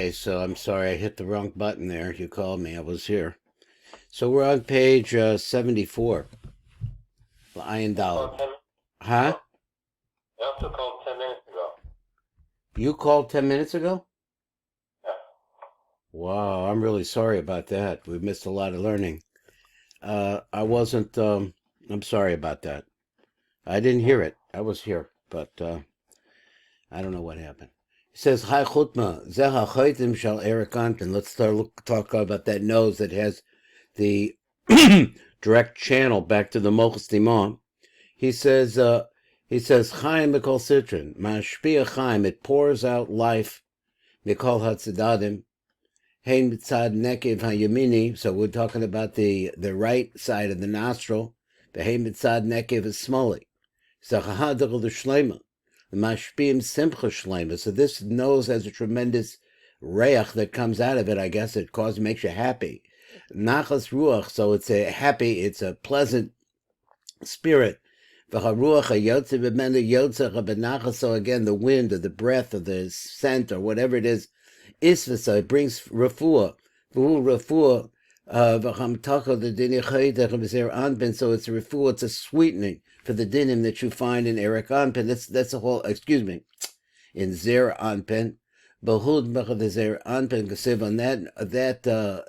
Okay, so I'm sorry I hit the wrong button there. You called me. I was here. So we're on page 74. Lion You Dollar. called 10 Huh? ago. You also called 10 minutes ago. You called 10 minutes ago? Yeah. Wow, I'm really sorry about that. We missed a lot of learning. I wasn't, I'm sorry about that. I didn't hear it. I was here, but I don't know what happened. It says, Hi Chutma, Zeha Chaitim Shal Erich Anpin. Let's talk about that nose that has the direct channel back to the Mochus Dimon. He says, Chaim Mikol Citron, Mashpia Chaim, it pours out life, Mikol Hatzadadim, Hein Mitzad Nekev Hayamini, so we're talking about the right side of the nostril, the Hein Mitzad Nekev is Smoli, Zachahadal the Shlema, the Mashpim Simcha Shlema, so this nose has a tremendous reach that comes out of it, I guess it makes you happy. Nachas Ruach, so it's a pleasant spirit. So again, the wind or the breath or the scent or whatever it is, so it brings refuah. So it's a refuah, it's a sweetening for the dinim that you find in Erich Anpin. That's a whole, in Zer Anpin. Behud the Zer Anpin Gasiv on that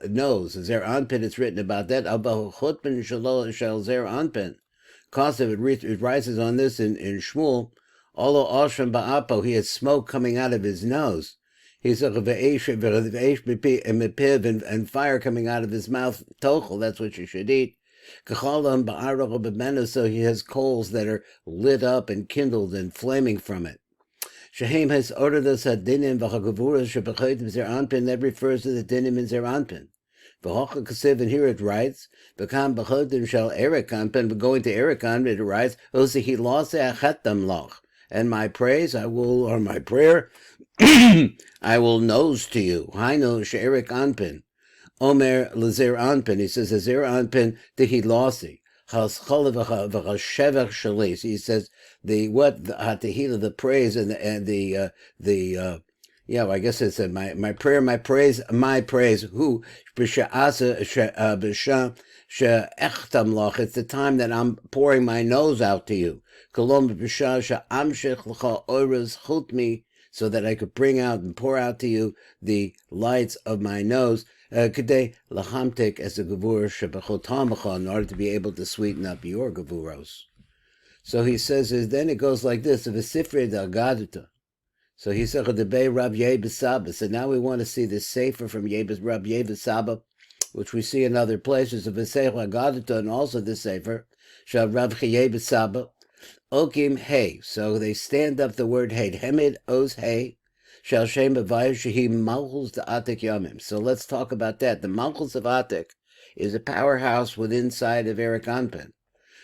nose. Zer Anpin, it's written about that. Abahutpin Shal Zer Anpin. Concept, it rises on this in Shmuel. Although Ashram Ba'apo, he has smoke coming out of his nose. He's and fire coming out of his mouth. Tochel, that's what you should eat. So he has coals that are lit up and kindled and flaming from it. Shehem has ordered us dinim v'chagavuras shebechaytim Zer Anpin. That refers to the dinim in Zer Anpin. And here it writes, Bekam b'chodim shall Erich Anpin, but going to Erich Anpin, it writes, Osi hilase achetam loch, and my praise I will, or my prayer, I will nose to you. Haino she'Erich Anpin, Omer lezer Anpin, he says, Zer Anpin tehilasi, he says, the praise and I guess it said my prayer, my praise. Who it's the time that I'm pouring my nose out to you. So that I could bring out and pour out to you the lights of my nose. Kedei lachamtek as a gevur shebechotamcha, in order to be able to sweeten up your gevuros. So he says, then it goes like this: of a sifrei d'agaduta. So he said, Rab Saba. So now we want to see this sefer from Rab Saba, which we see in other places of Vesech Agadita, and also the sefer Shal Rab Saba. Okim Hey. So they stand up the word Hey. Hemid Oz Hey. Shal Shem Bavayah Shehi Malchut of Atik Yomim. So let's talk about that. The Malchut of Atik is a powerhouse within side of Erich Anpin.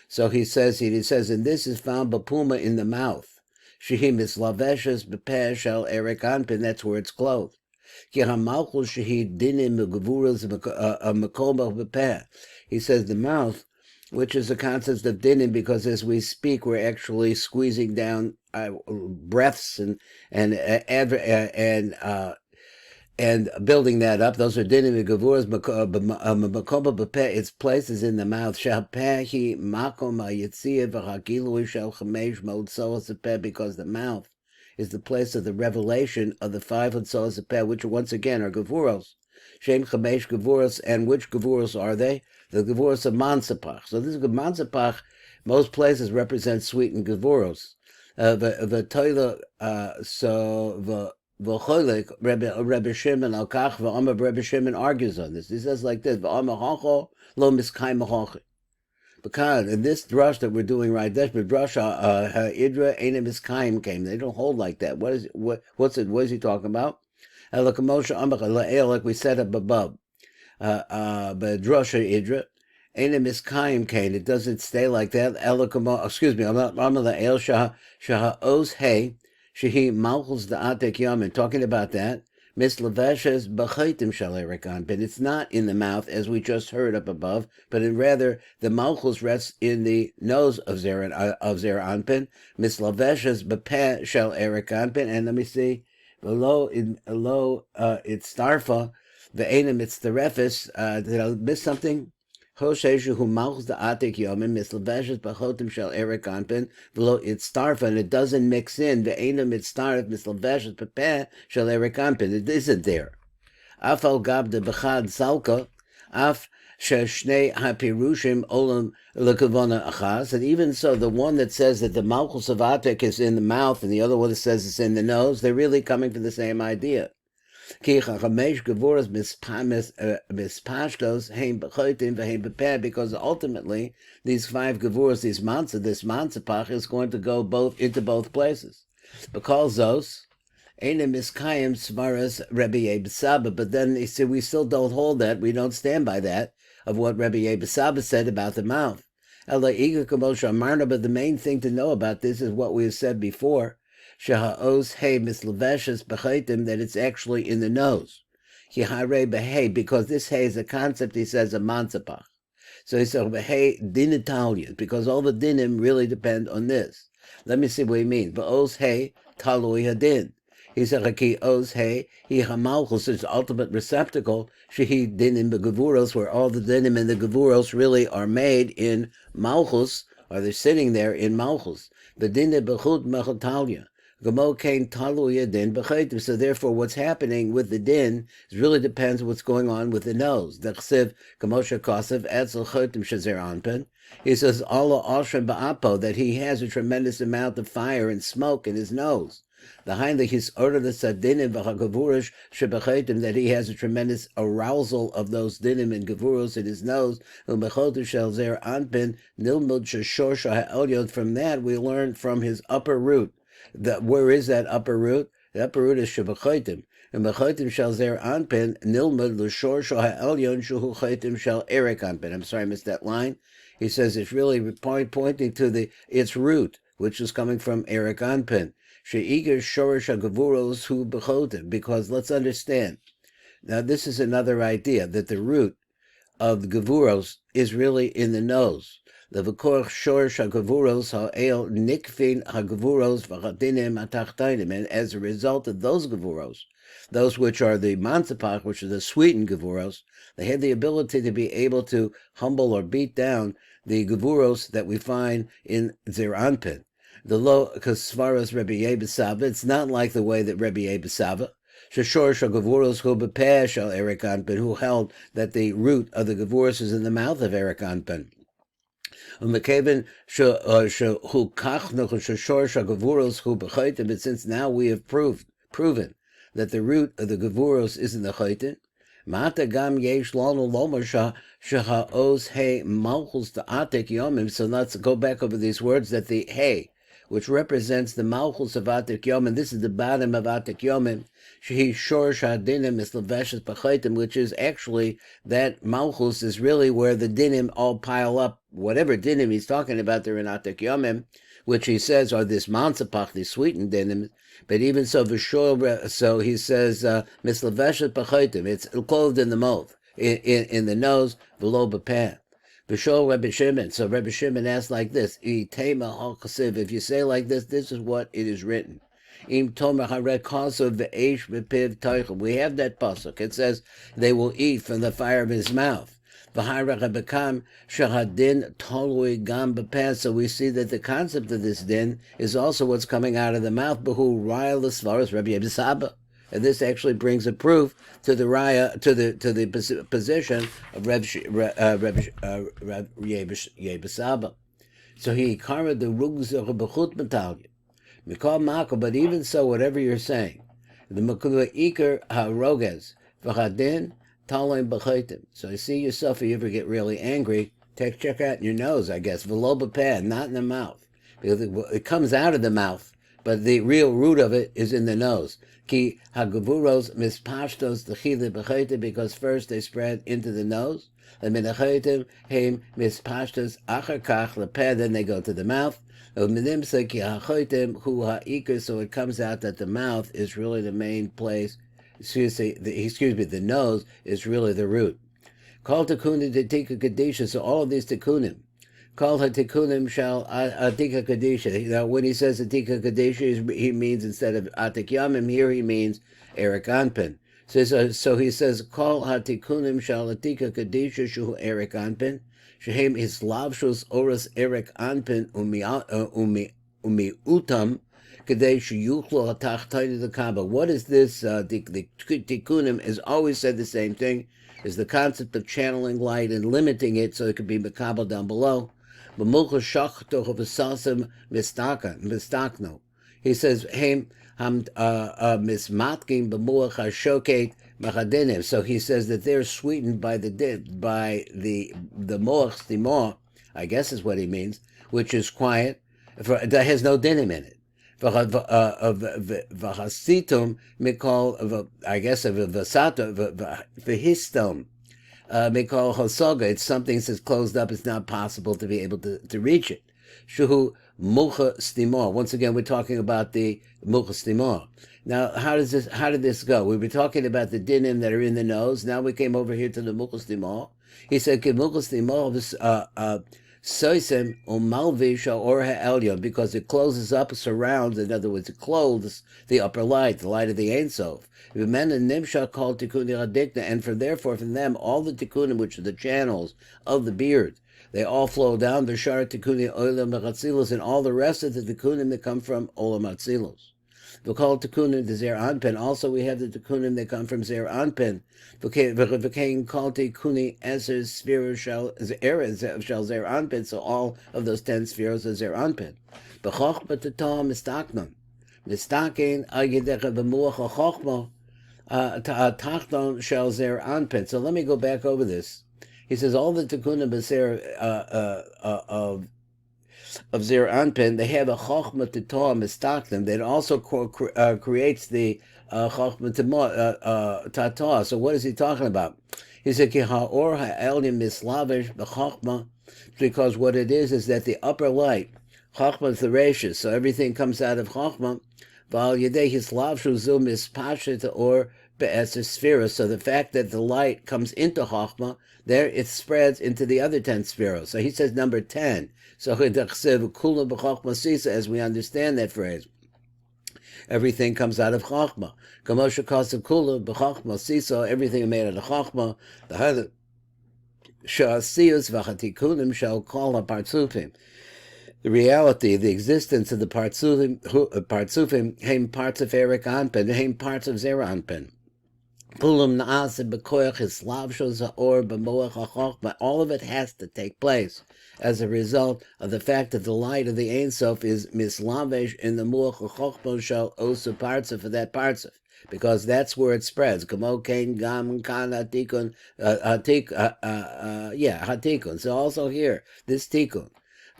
So he says, and this is found Bapuma in the mouth. Shehim is laveshes bepeh shel Erich Anpin. That's where it's clothed. Ki hamalchus shehi dinim megavuras makoma bepeh. He says the mouth, which is the concept of dinim, because as we speak, we're actually squeezing down breaths and building that up. Those are dinim gevuras makoma bepeh. Its place is in the mouth. Shapehi makom hayitzia v'hagilu shel chamesh mod solas peh, because the mouth is the place of the revelation of the 5 solas peh, which once again are gevuros. Shem chamesh gevuros, and which gevuros are they? The gevuros of mansapach. So this is mansapach. Most places represent sweetened gevuros. The toilet. V'cholik, Rebbe Shimon al Kach v'Amar Rebbe Shimon argues on this. He says like this: V'Amar Honcho lo miskayim honchi. Because in this drush that we're doing right, that's the drush Idra ain't miskayim came. They don't hold like that. What is he talking about? Like we said up above. But drusha Idra ain't miskayim came. It doesn't stay like that. Excuse me. I'm the el shah oz hey. Shehi Malchus of Atik Yomim, talking about that. Mislaveshes b'chaitim shel Erich Anpin. It's not in the mouth, as we just heard up above, but rather the Malchus rests in the nose of Zer Anpin. Mislaveshes b'peh shel Erich Anpin. And let me see. Below it's starfa, the enim it's the refis. Did I miss something? Hosheishu hu Malchut of Atik Yomim misleveshes b'chotim shel Erich Anpin. Below it's starfa, and it doesn't mix in. The enim it's starf misleveshes b'peh shel Erich Anpin. It isn't there. Af al gab de b'chad salka, af sheshnei hapirushim olam lekavona achas. And even so, the one that says that the Malchut of Atik is in the mouth, and the other one that says it's in the nose, they're really coming from the same idea. Because ultimately these 5 gevuras, this matzapach is going to go into both places. Because those Eina miskayim svaras Rebbe Yebesaba, but then he said we still don't hold that, we don't stand by that, of what Rebbe Yebesaba said about the mouth. But the main thing to know about this is what we have said before, Shaha'os hey misleveshes b'chaitim, that it's actually in the nose. Yihare behei, because this hey is a concept, he says, a matzapach. So he said, behei din Italian, because all the dinim really depend on this. Let me see what he means. Ba'os hey talui hadin. He said, "Ki oz hey he hamalchus," its ultimate receptacle. Shehi dinim begavuros, where all the dinim and the gavuros really are made in malchus, or they're sitting there in malchus. The dinim bechut mechatalia. Gamo kain taluya din bechaitim. So therefore, what's happening with the din really depends on what's going on with the nose. The chsiv gamosha kosev etzel chaitim shazer anpen. He says Allah ashram ba'apo, that he has a tremendous amount of fire and smoke in his nose. The Heinrich is ordered the sadinim v'hagavurish shebechaitim, that he has a tremendous arousal of those dinim and gavuros in his nose. U'mechotu shel zer anpin nilmud sheshor ha'elyon. From that we learn from his upper root. Where is that upper root? The upper root is shebechaitim. And bechaitim shel zer anpin nilmud l'shor ha'elyon shuhu chaitim shel Erich Anpin. I'm sorry, I missed that line. He says it's really pointing to its root, which is coming from Erich Anpin. She'iger shorish ha'gavuros hu bechotim. Because let's understand. Now this is another idea, that the root of the gavuros is really in the nose. The v'korch shorish ha'gavuros ha'el nikfin ha'gavuros v'chadinim ha'tachtainim. And as a result of those gavuros, those which are the matzapach, which are the sweetened gavuros, they have the ability to be able to humble or beat down the gavuros that we find in Zer Anpin. The low, because as far as Rebbe Yebesava, it's not like the way that Rebbe Yebesava, Sheshor Gavuros hu bepeh shel Erich Anpin, who held that the root of the gavuros is in the mouth of Erich Anpin. But since now we have proven that the root of the gavuros is in the chaitin, Mata gam yesh lanu lomer shaha'os hey Malchut of Atik Yomim. So let's go back over these words, that the hey, which represents the Malchut of Atik Yomim, this is the bottom of Atik Yomim, shehi shor shadinim is leveshes b'chaitim, which is actually, that Malchus is really where the dinim all pile up. Whatever dinim he's talking about there in Atik Yomim, which he says are this matzapach, these sweetened dinim. But even so, so he says misleveshes b'chaitim, it's clothed in the mouth, in the nose, below b'peh. B'shol Rebbe Shimon. So Rebbe Shimon asks like this: if you say like this, this is what it is written. Im tomer harek kasav ve'esh b'piv teichel. We have that pasuk. It says they will eat from the fire of his mouth. V'harek bekam shahadin tolui gam b'peh. So we see that the concept of this din is also what's coming out of the mouth. Behu raya l'svaros Rebbe Yebesaba. And this actually brings a proof to the raya, to the position of Reb Yebesaba. So he carved the rugzach b'chut metalya. Mikol mako, but even so, whatever you're saying, the makula iker ha-rogez v'chadin talim b'chaitim. So you see yourself, if you ever get really angry, check out your nose, I guess, v'lo b'peh, not in the mouth, because it comes out of the mouth, but the real root of it is in the nose. Ki hagavuros mispashtos d'chile b'chaitim, because first they spread into the nose, and minachaitim heim mispashtos achar kach lepeh, then they go to the mouth. So it comes out that the mouth is really the main place. The nose is really the root. Call tikkunim de tika kadisha. So all of these tikkunim, Call hatikunim shal atika kadisha. Now, when he says atika kadisha, he means instead of Atik Yomim, here he means Erich Anpin. So he says, call hatikunim shal atika kadisha shu Erich Anpin. Shehem islavshus oras Erich Anpin umi utam kadei sheyuchlo hatachtayin the Kaaba. What is this? The tikkunim has always said the same thing. Is the concept of channeling light and limiting it so it could be makabel down below. He says, so he says that they're sweetened by the moach stimor, I guess is what he means, which is quiet, that has no dinim in it. I guess of a vasata, v'histom. Mikol Hosoga, it's something that's closed up, it's not possible to be able to reach it. Shuhu Mucha Stimor. Once again, we're talking about the Mucha Stimor. Now, how did this go? We were talking about the dinim that are in the nose. Now we came over here to the Mucha Stimor. He said, Mucha Stimor, Soisem Umalvish or Elyon, because it closes up, surrounds, in other words, it clothes the upper light, the light of the Ein Sof. And therefore from them, all the tikkunim, which are the channels of the beard, they all flow down, the shara tikkuni olam atzilus, and all the rest of the tikkunim that come from olam atzilus. We call tikkunim the Zer Anpin. Also, we have the tikkunim that come from Zer Anpin. V'kein called tikkuni eser spheres shall Zer Anpin. So all of those 10 spheres are Zer Anpin. B'chochma tatam mistaknon. Mistakin agidecha b'muach ha'chochma tachton shall Zer Anpin. So let me go back over this. He says all the tikkunim of Zer Anpin, they have a chochma titoah mistaknim that also creates the chochma tatoah. So what is he talking about? He said ki ha'or ha'elyon mislavish b'chochma, because what it is that the upper light, chochma theracious, so everything comes out of chochma, v'al yedei hislavshu zu mispashet or be'eser sphera. So the fact that the light comes into chochma, there it spreads into the other 10 spheros. So he says number 10. So as we understand that phrase, everything comes out of chochma. So everything is made out of chochma. The reality, the existence of the partsufim, parts of Erich Anpin, parts of Zer Anpin. All of it has to take place as a result of the fact that the light of the Ein Sof is mislavesh in the muach chochma shall osu partsuf for that partsuf, because that's where it spreads. Kamo kain gam kan hatikun hatikun. So also here, this tikun.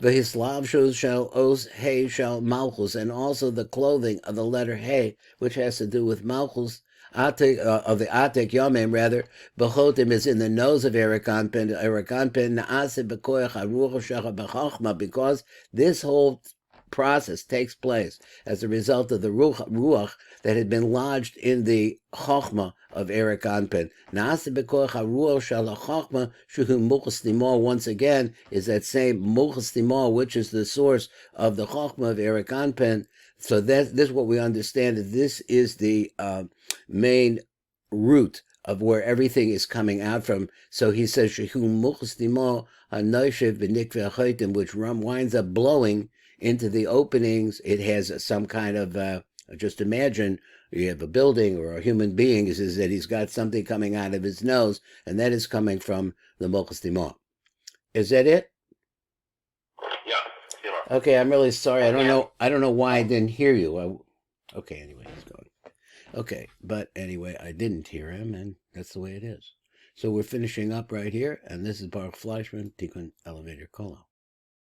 V'hislavshus shall os hey shall malchus, and also the clothing of the letter hey, which has to do with malchus. Of the Atik Yomim, rather, Bechotim is in the nose of Erich Anpin, because this whole process takes place as a result of the ruach that had been lodged in the chochma of Erich Anpin. Once again, is that same muchas which is the source of the chochma of Erich Anpin. So this is what we understand, that this is the main root of where everything is coming out from. So he says, which winds up blowing into the openings. It has some kind of, just imagine, you have a building or a human being, is that he's got something coming out of his nose, and that is coming from the Mochas Timor. Is that it? Yeah. Okay, I'm really sorry. I don't know why I didn't hear you. Okay, anyway, he's going. Okay, but anyway, I didn't hear him, and that's the way it is. So we're finishing up right here, and this is Baruch Fleischman, Tikkun Elevator Kolo.